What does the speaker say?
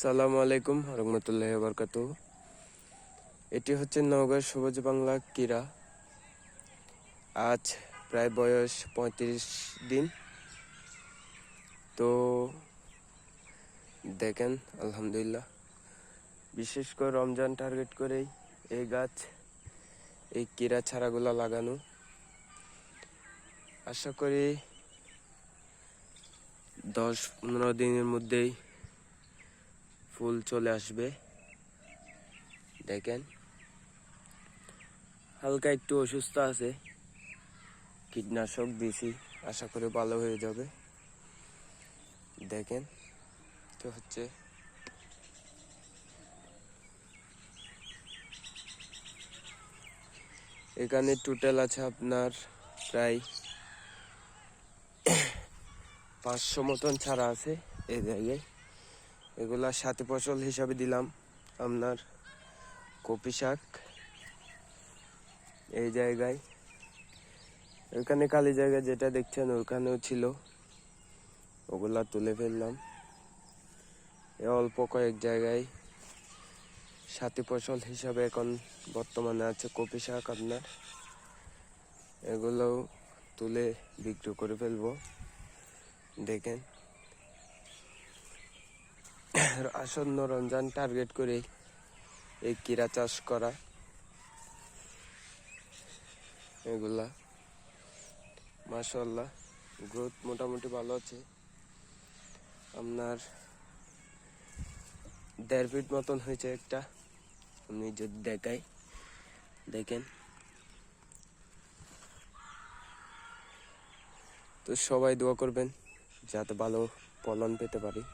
সালামু আলাইকুম রহমতুল্লাহি বারাকাতুহু। এটি হচ্ছে নওগাঁ সবুজ বাংলা কীরা। আজ প্রায় বয়স 35 দিন। তো দেখেন আলহামদুলিল্লাহ, বিশেষ করে রমজান টার্গেট করেই এই গাছ, এই কীরা চারাগুলো লাগানো। আশা করি 10-15 দিনের মধ্যেই ফুল চলে আসবে। দেখেন হালকা একটু অসুস্থ আছে, কীটনাশক দিয়েছি, আশা করি ভালো হয়ে যাবে। দেখেন তো হচ্ছে এখানে টোটাল আছে আপনার প্রায় 500 মতন চারা আছে এই জায়গায়। এগুলা সাথী ফসল হিসাবে দিলাম আপনার কপি শাক এই জায়গায়। ওইখানে খালি জায়গা যেটা দেখছেন ওইখানেও ছিল, ওগুলা তুলে ফেললাম। এ অল্প কয়েক জায়গায় সাথী ফসল হিসাবে এখন বর্তমানে আছে কপি শাক আপনার, এগুলোও তুলে বিক্রি করে ফেলবো। দেখেন আসন্ন রমজান টার্গেট করে এই কীরা চাষ করা। এগুলা মাশাআল্লাহ গ্রোথ মোটামুটি ভালো আছে। আপনার 1.5 ফিট মতন হয়েছে একটা, আমি যদি দেখাই দেখেন। তো সবাই দোয়া করবেন যাতে ভালো ফলন পেতে পারি।